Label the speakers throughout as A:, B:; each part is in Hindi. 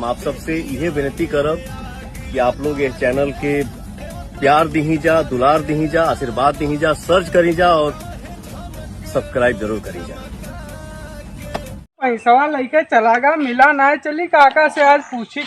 A: हम आप सबसे यह विनती करब कि आप लोग इस चैनल के प्यार दी जा, दुलार दी जा, आशीर्वाद दी जा, सर्च करी जा और सब्सक्राइब जरूर करी जा।
B: पैसा लेके चला गा, मिला ना चली काका से आज पूछी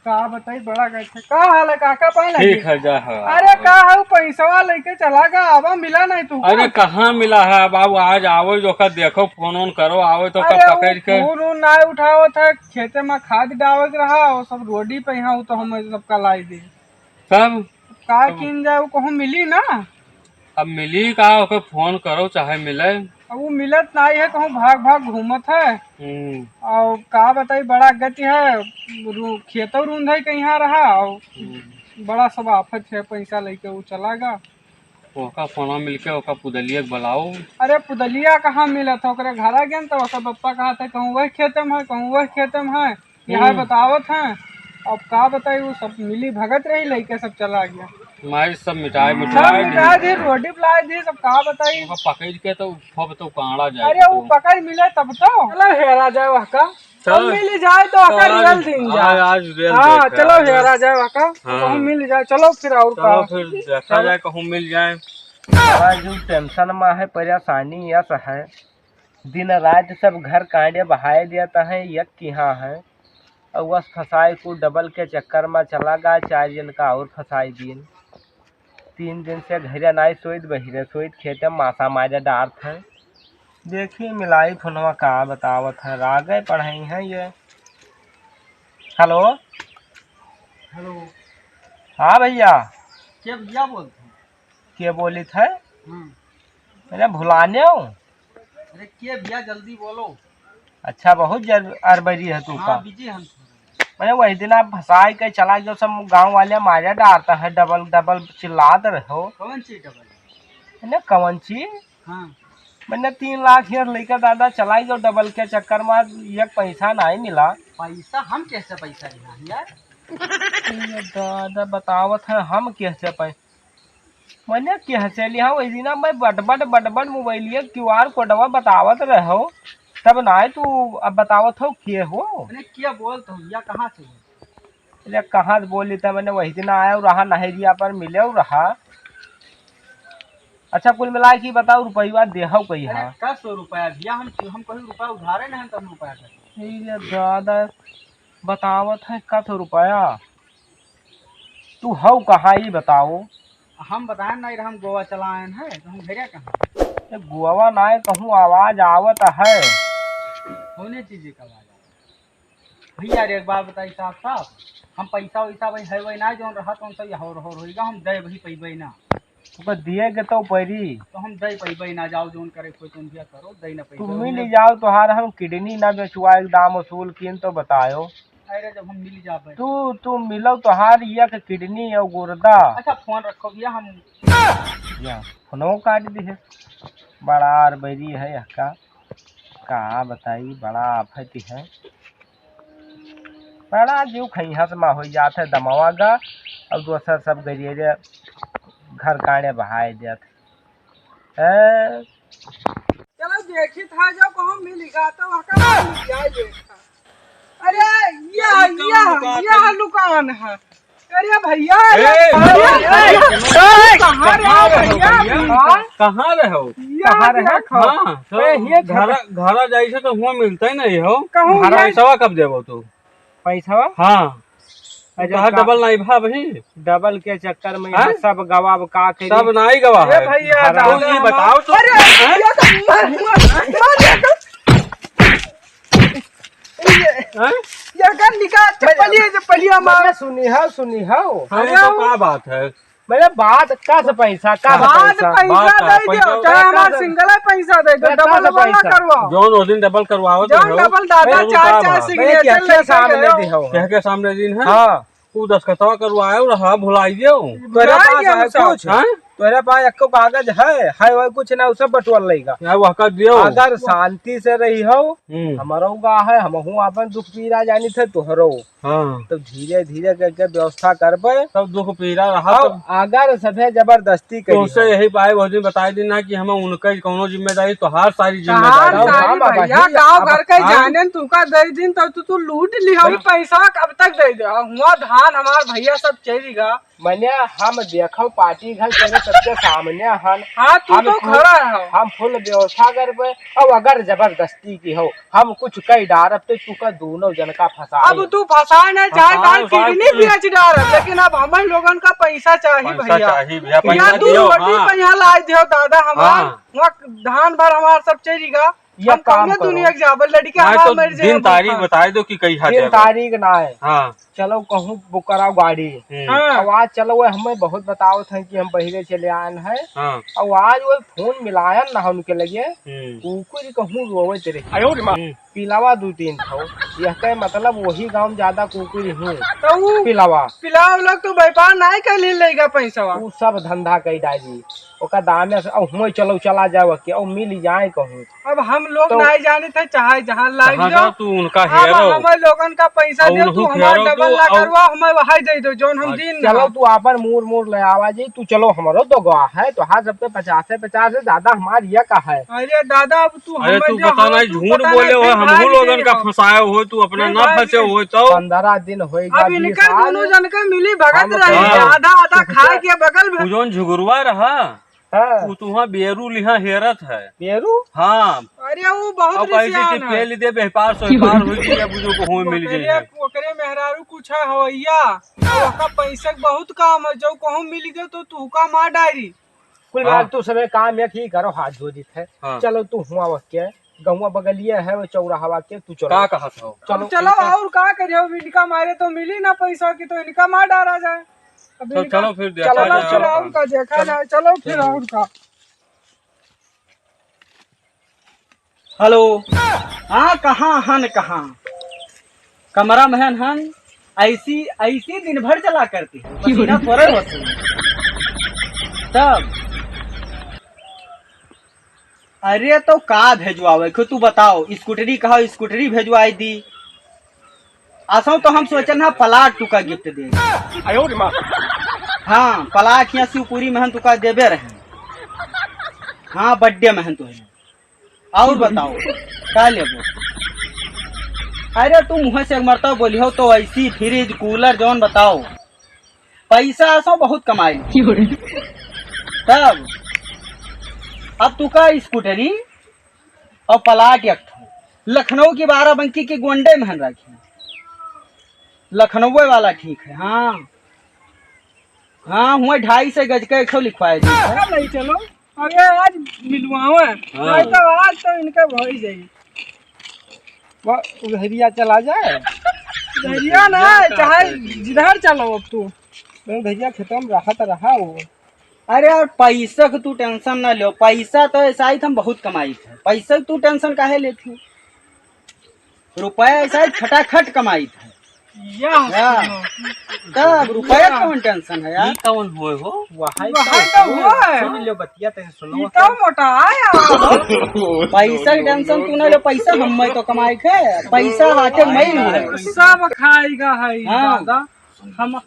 B: का बताई बड़ा कैसे का हाल है काका पहले
C: ठीक है जा है।
B: अरे का है पैसा लेके चला गा, अब मिला नहीं तू।
C: अरे कहाँ मिला है बाबू, आज आओ जो का देखो फोन करो, आओ तो कब पकड़ के
B: फोन ना उठाओ था, खेते में खाद डावत रहा और सब रोडी पे यहाँ तो हम सबका लाई दी
C: सब
B: का किन जाए कहूँ मिली ना।
C: अब मिली का ओके फोन करो चाहे मिले,
B: अब वो मिलत नहीं है, कहूँ भाग भाग घूमत है और का बताई बड़ा गति है, खेतों रूंध है कहीं रहा और बड़ा सब आफत है, पैसा लेके वो चला गा।
C: ओका फोना मिलके ओका पुदलिया के बुलाओ।
B: अरे पुदलिया कहाँ मिला था, ओकरे घर गया तो ओकर पप्पा कहा था कहूँ वही खेते में है, कहूँ वही खेते में है, यहाँ बतावत है। अब का बताई वो सब मिली भगत रही लेके सब चला गया।
C: मारी सब मिठाई
B: दी रोटी पिलाई दी सब का बताई
C: पकड़ के तो फब तो काड़ा जाए।
B: अरे वो पकड़ मिले तब तो चलो हेरा जाए वहाँ का, मिल जाए तो आकर रियल दिन जाए। हाँ चलो हेरा जाए वहाँ का, कहूँ मिल जाए, चलो फिर और का
C: फिर देखा जाए कहूँ मिल जाए।
D: जो टेंशन में है, परेशानी यस है, दिन रात सब घर कांडे बहाए देता है, यक यहाँ है और बस फंसाए को डबल के चक्कर में चला गया, 4 दिन का और फंसाई दिन। 3 दिन से घरे नाई सोइत बहिरे सोइत खेते मासा मारे डार्थ है। देखिए मिलाई फोनवा का बतावत है, रागे पढ़ाई है ये। हेलो
B: हेलो
D: हाँ भैया,
B: क्या भैया बोलते हैं?
D: क्या बोली थे? मैंने भुलाने हूँ।
B: अरे क्या भैया जल्दी बोलो।
D: अच्छा बहुत अरबरी है तू का।
B: बिजी हम
D: मैंने वही दिन आप फंसाई के चला गया, सब गांव वाले मारे डालता है, डबल डबल चिल्लात रहो।
B: कौन सी डबल?
D: मैंने कौन ची?
B: हाँ
D: मैंने 3 लाख यार लेकर दादा चलाई गयो डबल के चक्कर में, ये पैसा नहीं मिला।
B: पैसा हम कैसे पैसा लिया यार?
D: दादा बतावत है हम कैसे पैसा, मैंने कैसे लिया वही दिन मैं बटबट मोबाइलिया QR कोडवा बतावत रहो, तब ना तू अब बतावत हो के हो।
B: मैंने क्या बोलते हो या कहाँ से?
D: अरे कहाँ बोली था, मैंने वही दिन आया रहा नहरिया पर मिले रहा। अच्छा कुल मिला के बताओ रुपया देहो कही है?
B: 100 रुपया भैया, हम कहीं रुपया उधारे नहीं तब रुपया
D: कर दादा बतावत है का तो रुपया। तू हो कहाँ ही बताओ।
B: हम बताए नहीं, हम गोवा चलाए हैं तो हम भेजा कहाँ?
D: गोवा ना कहूँ आवाज आवत है,
B: होने चीजें का आवाज भैया। एक बार बताई साहब साहब, हम पैसा वैसा भाई है वही ना जो रहा तो सही हो होगा, हम दे वही पैबे ना
D: तो दिए के तो पैरी
B: तो हम दे पैबे ना, जाओ जोन करे कोई तुम भी करो दे ना पैसा।
D: तुम मिल जाओ तोहार हम किडनी ना बेचुआ दाम वसूल किन तो बतायो।
B: अरे जब हम मिल जाबे
D: तू मिलो तोहार ये किडनी और गुर्दा।
B: अच्छा फोन रखो भैया, हम
D: या फोनो काट दी है, बड़ा अरबरी है यह का बताई, बड़ा आफत है, बड़ा जीव खैहस में हो जाते दमावा गा और दोसर सब गरिए घर कांडे बहाए देते।
B: चलो देखी था जो कहूँ मिल गया तो वहाँ का मिल जाए देखा। अरे यह दुकान है। अरे भैया
C: कहाँ रहो घर जाइए तो हुआ मिलता ही नहीं हो। पैसा कब देवो तू?
D: पैसा
C: हाँ डबल नहीं भा भाई,
D: डबल के चक्कर में सब गवाब का के
C: सब नहीं गवा है
D: भैया।
C: बताओ तो
D: चप्पलिया मारे सुनी हो
C: क्या बात है?
D: मेरे बात का से पैसा का पैसा
B: दे दो, चाहे हमारा सिंगल है पैसा दे दो, डबल वाला करवाओ।
C: जोन उस दिन डबल करवाओ तो
B: डबल दादा 4 सिग्नेचर
D: सामने दी हो
C: के सामने दिन है।
D: हाँ
C: तू 10 करवाए रहा भुलाइए
D: तेरे पास है कुछ? तोहरे पास एको कागज है वही कुछ ना उसे बटवाल लेगा।
C: वह कर दियो।
D: अगर शांति से रही हो हमारो गा है हमहू अपन दुख पीरा जानी थे तोहरो।
C: हाँ
D: तो धीरे धीरे करके व्यवस्था करबे
C: सब दुख पीरा रहा तो
D: अगर सभे जबरदस्ती
C: तो
D: करी
C: उससे यही पाए बहुत दिन बताई देना कि हमें उनका कोनो जिम्मेदारी तो हर सारी
B: कहाँ
C: जिम्मेदारी है।
B: सारी
D: बाबा
B: भैया
D: जी,
B: गाँव
D: अब
B: घर के
C: हाँ।
B: जाने तू का दे दिन तब तू लूट लिया पैसा कब तक दे दे हुआ धान हमार भैया सब चलेगा।
D: मैंने हम देखो पार्टी घर तेरे सबके सामने हन
B: हाँ तू
D: हम
B: तो
D: फुल-
B: खड़ा है।
D: हम फुल व्यवस्था करबे और अगर जबरदस्ती की हो हम कुछ कई डारब तो तू का दोनों जन का फंसा
B: अब तू फंसाए नहीं चाहे
C: फंसाए,
B: काल किडनी बेच डाल लेकिन अब हमें लोगन का पैसा चाहिए
C: पैसा
B: भैया।
C: चाहिए भैया, पैसा
B: यहाँ दू
C: दियो,
B: रोटी
C: हाँ।
B: पे यहाँ ला दियो दादा हमार
C: हाँ।
B: वहाँ धान भर हमार सब चलेगा।
D: ये
B: हम
D: काम
B: कौनो
D: करो।
B: दुनिया के जाबल लड़की
C: नहीं
B: हमार
C: तो
B: मर जाए
C: दिन तारीख बताए दो कि कई
D: दिन तारीख ना है
C: हाँ
D: चलो कहूँ बुक कराओ गाड़ी
B: हाँ।
D: अब आज चलो वो हमें बहुत बताओ थे कि हम बहिरे चले आन है
C: हाँ
D: और आज वो फोन मिलायन ना उनके लगे कुकुर कहूँ रोवे तेरे पिलावा 2-3 था यह के मतलब वही गांव ज्यादा कुकुर हूँ
B: तो वो
D: पिलावा
B: पिलाओ लोग तो व्यापार नहीं कर लेगा पैसा।
D: उ सब धंधा कई डाली ओका दामे से हुए चलो चला जाओ के और मिल जाए कहूँ
B: अब हम लोग
D: तो-
B: नहीं जाने थे चाहे जहाँ लाई
C: कहाँ
B: दो
C: जाओ तू उनका
B: अब
C: हेरो
B: हमें लोगन का पैसा
C: और
B: दे तू
C: उन्हों
B: हमार
C: हेरो
B: डबल
C: तू
B: ना
C: और-
B: करवा हमें वही दे दो जोन हम दिन
D: चलो तू आपन मूर ले आवा जी तू चलो हमारो तो गवा है तो हाँ सब पे 50 से ज्यादा हमारी ये का है।
B: अरे दादा अब तू
C: अरे
B: हमें
C: तू
B: जो
C: बता
B: हो,
C: नहीं
B: तू
C: झूठ
B: पता
C: बोले
B: नहीं,
C: हो
B: फिर
C: हम
B: भाग
C: लोगन का
B: जाइए।
C: फंसाए हो तू अपना
B: फिर
C: ना
B: भाग
C: फंसे
B: जाइए।
C: हो तो
D: 15 दिन होएगा
B: अब
D: 20
B: इनका
D: साल।
B: दोनों जन के मिली भगत
D: हम
B: रही
C: हाँ।
B: आधा आधा खा के बगल में।
C: तू जोन झुगुरवा रहा
D: हाँ,
C: वो तुहा बेरू लिहा हेरत है
D: पेरू
C: हाँ
B: अरे वो बहुत
C: अब ऐसे कि
B: रिसियान है।
C: फेल दे व्यापार सोपार हो गई अब जो को हो मिल गई है
B: ओकरे मेहरारू कुछ है हवैया ओका पैसे के बहुत काम है जो कहूँ मिल गयो तो तू का मार डायरी।
D: कुल
C: हाँ।
D: मिला के तू समय काम एक ही करो हाथ धो जीत है
C: हाँ।
D: चलो तू हुआ के गहुआ बगलिए है वो चौराहा के तू चलो
C: का कहा था
B: अब चलो और का करियो इनका मारे तो मिली ना पैसा की तो इनका मार डाला जाए। अब
C: तो
B: इनका-
C: चलो फिर देखा
B: चलो
C: जाए
B: फिर और का देखा जाए चलो फिर और का।
E: हेलो हाँ कहाँ हन कहाँ कमरा महन हन ऐसी ऐसी दिन भर चला करती है पसीना फौरन होती है। तब अरे तो का भेजवावे को तू बताओ स्कूटरी कहो स्कूटरी भेजवाई दी आसो तो हम सोचन है प्लाट तुका गिफ्ट दे हाँ प्लाट यहाँ शिवपुरी महन तुका देवे रहे हाँ बर्थडे महन तो है और बताओ क्या लेबो। अरे तू मुँह से मरता बोली हो तो ऐसी फ्रिज कूलर जौन बताओ पैसा ऐसा बहुत कमाई तब अब तू का स्कूटरी और प्लाट एक लखनऊ की 12 के गोंडे महन रखी लखनऊ वाला ठीक है हाँ हाँ हुआ 250 गज का 100 लिखवाए दी है।
B: नहीं चलो अरे आज मिलवाओ नहीं तो आज तो इनका भई जाई
D: उधरिया चला जाए
B: दरिया ना चाहे जिधर चलो अब तू
D: भैया खत्म राहत रहा वो
E: अरे यार पैसा का तू टेंशन ना लो पैसा तो ऐसा ही हम बहुत कमाई थे पैसा तू टेंशन काहे लेती रुपया ऐसा ही खटाखट कमाई थे तब रुपया कौन टेंशन है यार
C: कौन हुए हो
D: वहाँ
B: तो हुआ है।
D: सुन लो बतिया तेरे सुनो
B: ई तो मोटा आया
E: पैसा की टेंशन तू ना लो पैसा हम तो कमाई थे पैसा आते मैं लूँ
B: सब खाएगा है ई
E: हाँ।
B: दादा हम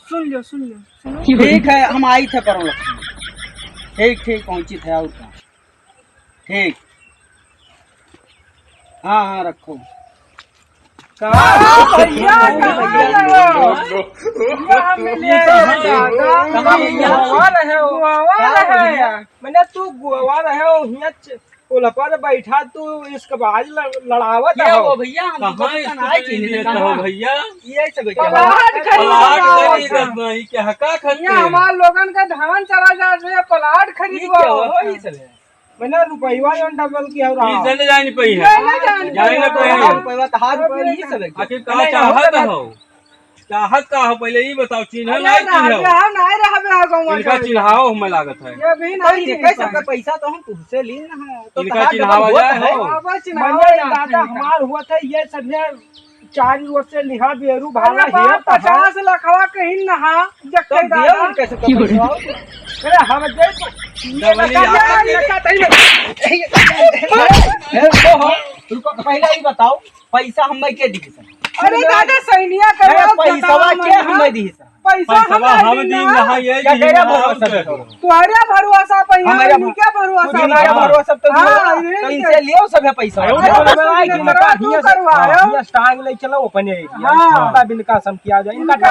B: सुन लो सुनो
E: ठीक है हम आई थे पर ठीक ठीक पहुंची थे और क्या ठीक हाँ हाँ रखो
B: भैया
D: मैंने तू गोवा रहे हो हिया पुल पर बैठा तू इसके बाद लड़ावत
E: ये
D: हो
E: वो भैया हम
C: कहाँ स्कूटरी देता हो भैया
E: ये सब
B: प्लाट
C: प्लाट
B: खरीदो
C: खरीदना ही क्या हका खरीदते
B: यहाँ हमारे लोगन का धान चला जा रहे हैं प्लाट खरीदो
D: मैंने रुपया जो डबल किया हो रहा
C: चले जाए नहीं पई है जाए ना पई है आखिर का चाहत हो चाहत का हो पहले ये बताओ चिन्ह नहीं चिन्ह इनका चिन्हाओ हमें लागत है
B: ये भी नहीं
E: पैसा तो हम तुझसे ली ना है तो
C: इनका चिन्हावा जाए हो
D: मैंने दादा हमार हुआ था ये सब चारी ओर से लिहा बेरू भाला
B: अरे बाप, 50 लखवा कहीं नहा
E: तो
B: जगते
E: दियो
B: दादा
E: कैसे तो पैसा
D: अरे हम दे
E: रुको पहले ही बताओ पैसा हम के दी सर
B: अरे दादा सैनिया कर
E: पैसा के हम दी सर
B: पैसा
C: हम दी नहा ये
E: क्या कह रहा भरोसा
B: तुम्हारे भरोसा पे
E: हमारा
B: यहाँ क्या भरोसा
E: हमारा भरोसा तो
B: हाँ,
E: तो इनसे लियो सब है पैसा
D: टांग ले चलो अपने
B: हाँ।
D: बिल का सम किया जाए इनका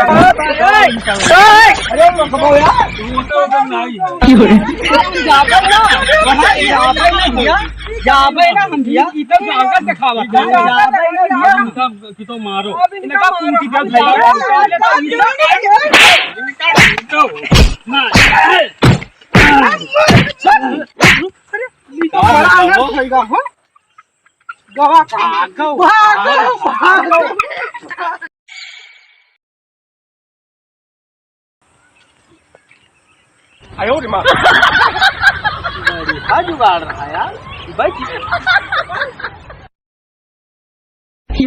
E: अरे मखबो यार जाबे ना हम दिया
C: इधर जाकर दिखावा कि तो मारो
B: इनका पूंटी पे
E: जुगाड़ रहा यार बैठ